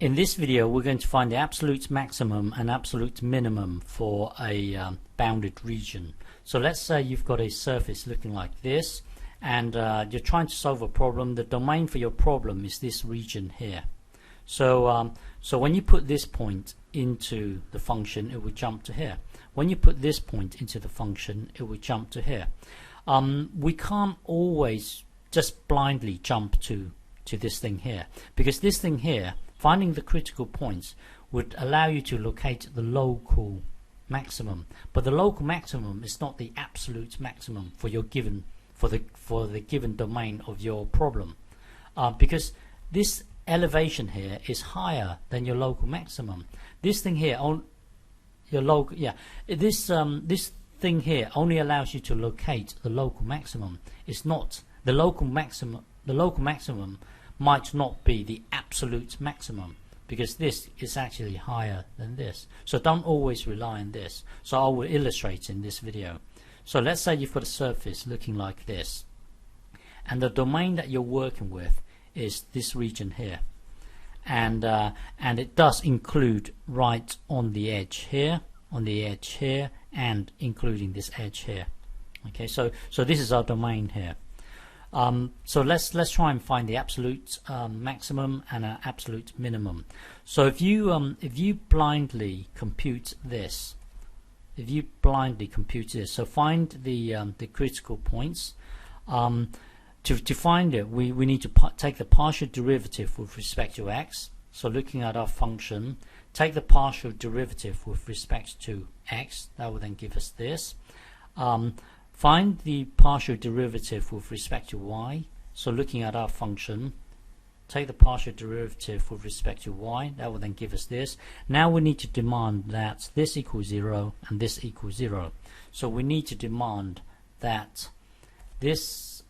In this video we're going to find the absolute maximum and absolute minimum for a bounded region. So let's say you've got a surface looking like this, and you're trying to solve a problem. The domain for your problem is this region here. So when you put this point into the function, it will jump to here. When you put this point into the function, it will jump to here. We can't always just blindly jump to this thing here, because this thing here, finding the critical points, would allow you to locate the local maximum. But the local maximum is not the absolute maximum for your given for the given domain of your problem, because this elevation here is higher than your local maximum. This thing here this thing here only allows you to locate the local maximum. It's not the local maximum. The local maximum might not be the absolute maximum, because this is actually higher than this. So don't always rely on this. So I will illustrate in this video. So let's say you've got a surface looking like this, and the domain that you're working with is this region here, and it does include right on the edge here, and including this edge here. Okay, so this is our domain here. So let's try and find the absolute maximum and an absolute minimum. So if you blindly compute this, so find the critical points. To find it, we need to take the partial derivative with respect to x. So looking at our function, take the partial derivative with respect to x. That will then give us this. Find the partial derivative with respect to y. So looking at our function, take the partial derivative with respect to y. That will then give us this. Now we need to demand that this equals 0 and this equals 0. So we need to demand that this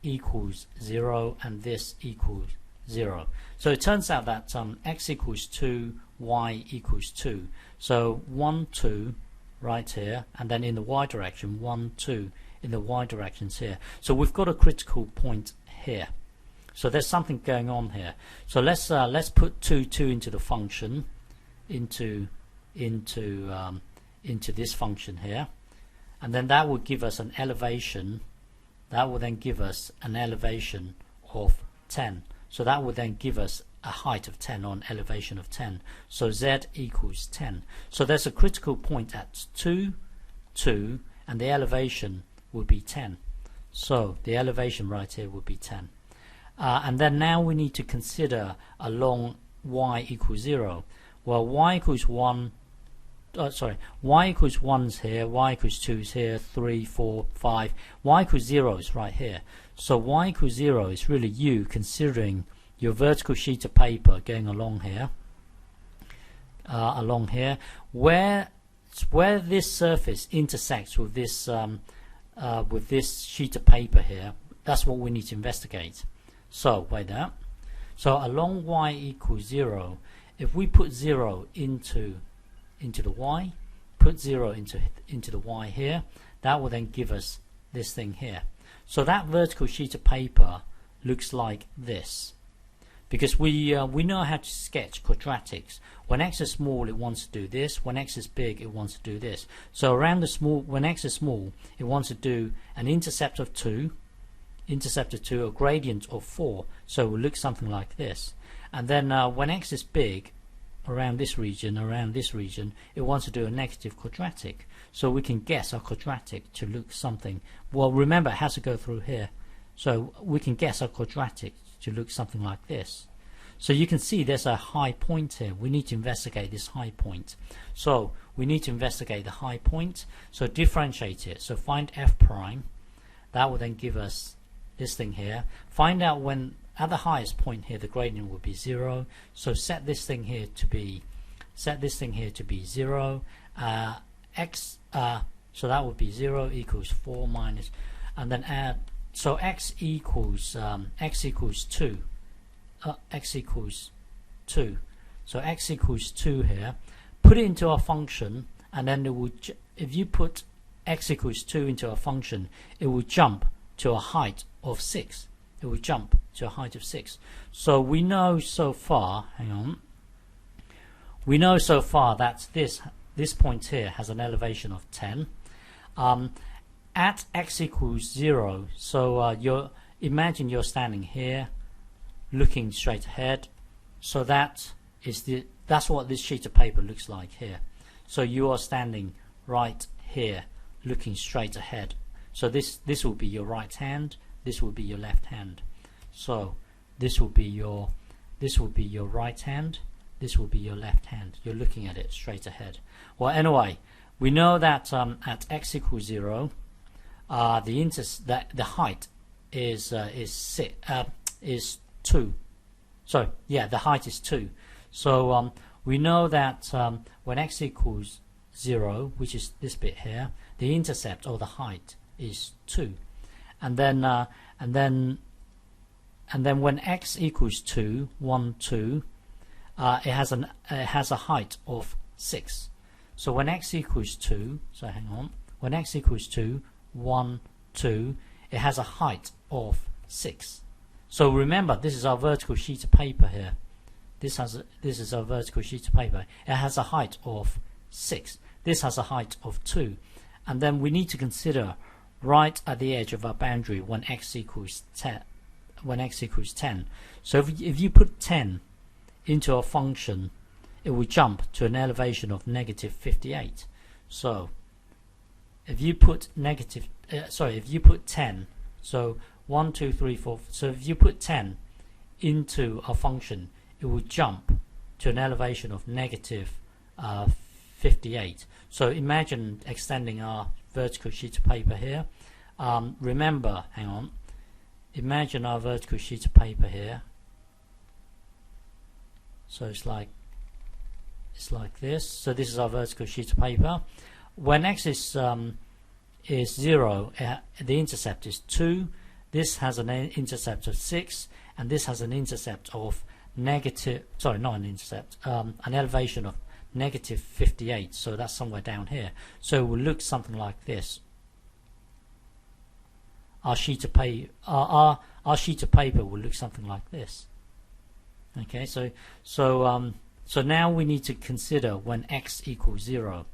equals 0 and this equals 0. So it turns out that x equals 2, y equals 2. So 1, 2 right here, and then in the y direction 1, 2 in the y directions here. So we've got a critical point here. So there's something going on here. So let's put 2, 2 into the function, into this function here, and then that will give us an elevation. That will then give us an elevation of 10. So that will then give us a height of 10 on elevation of 10. So z equals 10. So there's a critical point at 2, 2, and the elevation would be 10. So the elevation right here would be 10. And then now we need to consider along y equals 0. Well, y equals 1. Y equals 1's here, y equals 2's here, 3, 4, 5. Y equals 0 is right here. So y equals 0 is really you considering your vertical sheet of paper going along here, where this surface intersects with this sheet of paper here. That's what we need to investigate. So wait that. So along y equals 0, if we put 0 into the y, put 0 into the y here, that will then give us this thing here. So that vertical sheet of paper looks like this, because we know how to sketch quadratics. When x is small, it wants to do this. When x is big, it wants to do this. So around the small, when x is small, it wants to do an intercept of 2, a gradient of 4. So it will look something like this. And then when x is big, around this region, it wants to do a negative quadratic. So we can guess our quadratic to look something. Well, remember, it has to go through here. So we can guess our quadratic to look something like this. So you can see there's a high point here. We need to investigate this high point. So we need to investigate the high point. So differentiate it. So find f prime. That will then give us this thing here. Find out when at the highest point here the gradient will be 0. So set this thing here to be 0. So that would be 0 equals 4 minus, and then add. So x equals 2. X equals 2. So x equals 2 here. Put it into our function, and then it would. If you put x equals 2 into our function, it will jump to a height of 6. It will jump to a height of 6. So we know so far. Hang on. we know so far that this point here has an elevation of 10. At x equals 0, so imagine you're standing here looking straight ahead. So that's what this sheet of paper looks like here. So you are standing right here looking straight ahead. So this will be your right hand, this will be your left hand. So this will be your right hand, this will be your left hand. You're looking at it straight ahead. Well, anyway, we know that at x equals 0, the height is 2. So yeah, the height is 2. So we know that when x equals 0, which is this bit here, the intercept or the height is 2, and then when x equals 2, 1, 2, it has a height of 6. So when x equals 2, so hang on, when x equals 2, 1, 2, it has a height of 6. So remember, this is our vertical sheet of paper here. This is our vertical sheet of paper. It has a height of 6. This has a height of 2. And then we need to consider right at the edge of our boundary when x equals 10. When x equals 10. So if you put 10 into a function, it will jump to an elevation of negative 58. So if you put if you put 10, so 1, 2, 3, 4, so if you put 10 into a function, it will jump to an elevation of negative 58. So imagine extending our vertical sheet of paper here. Remember, hang on, imagine our vertical sheet of paper here. So it's like this. So this is our vertical sheet of paper. When x is 0, the intercept is 2. This has an intercept of 6, and this has an intercept of negative. Sorry, not an intercept. An elevation of negative 58. So that's somewhere down here. So it will look something like this. Our sheet of paper, our sheet of paper will look something like this. Okay, so now we need to consider when x equals 0.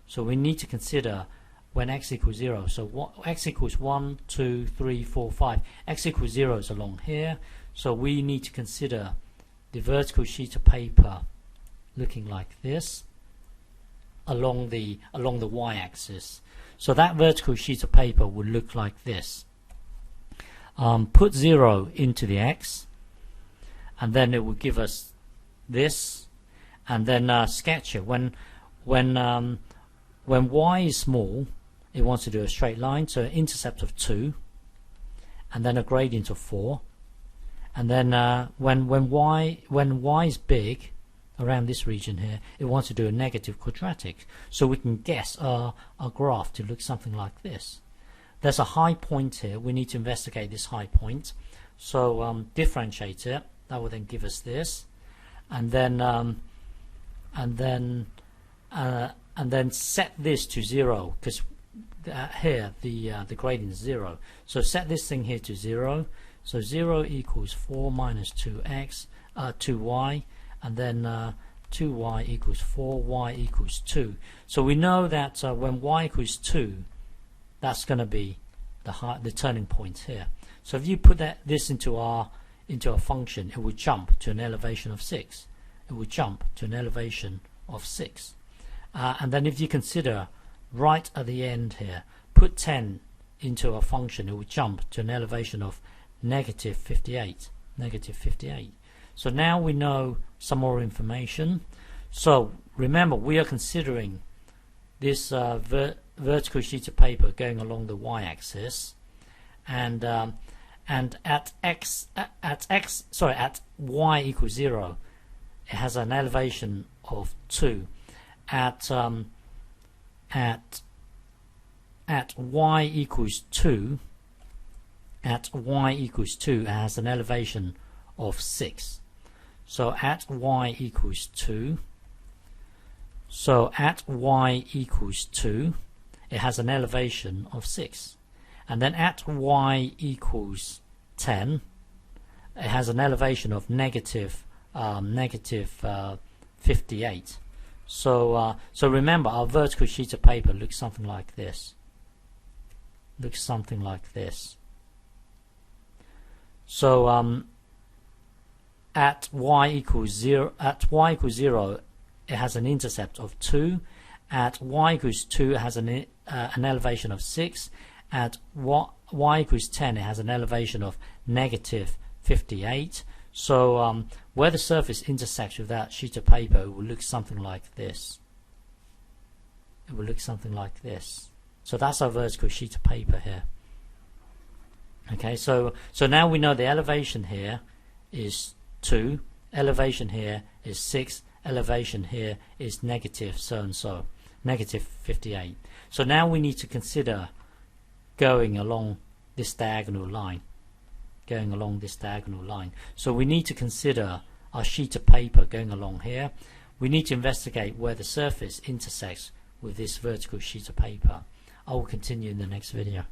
So we need to consider when x equals 0. So x equals 1, 2, 3, 4, 5. X equals 0 is along here. So we need to consider the vertical sheet of paper looking like this along the y-axis. So that vertical sheet of paper will look like this. Put 0 into the x, and then it will give us this, and then sketch it. When y is small, it wants to do a straight line, so an intercept of 2, and then a gradient of 4, and then when y is big, around this region here, it wants to do a negative quadratic. So we can guess our graph to look something like this. There's a high point here. We need to investigate this high point. So differentiate it. That will then give us this, and then set this to 0, because here the gradient is 0. So set this thing here to 0. So 0 equals 4 minus 2x, 2y, and then 2y equals 4, y equals 2. So we know that when y equals 2, that's going to be the turning point here. So if you put this into a function, it would jump to an elevation of 6. It would jump to an elevation of 6. And then if you consider right at the end here, put 10 into a function, it would jump to an elevation of negative 58. Negative 58. So now we know some more information. So remember, we are considering this vertical sheet of paper going along the y-axis, and at y equals 0, it has an elevation of 2. At y equals 2, it has an elevation of 6. So at y equals 2, it has an elevation of 6. And then at y equals 10, it has an elevation of negative 58. So remember, our vertical sheet of paper looks something like this. So at y equals 0, it has an intercept of 2. At y equals 2, it has an elevation of 6. At y equals 10, it has an elevation of negative 58. So where the surface intersects with that sheet of paper, it will look something like this. So that's our vertical sheet of paper here. Okay, so now we know the elevation here is 2, elevation here is 6, elevation here is negative so and so, negative 58. So now we need to consider going along this diagonal line. So we need to consider our sheet of paper going along here. We need to investigate where the surface intersects with this vertical sheet of paper. I will continue in the next video.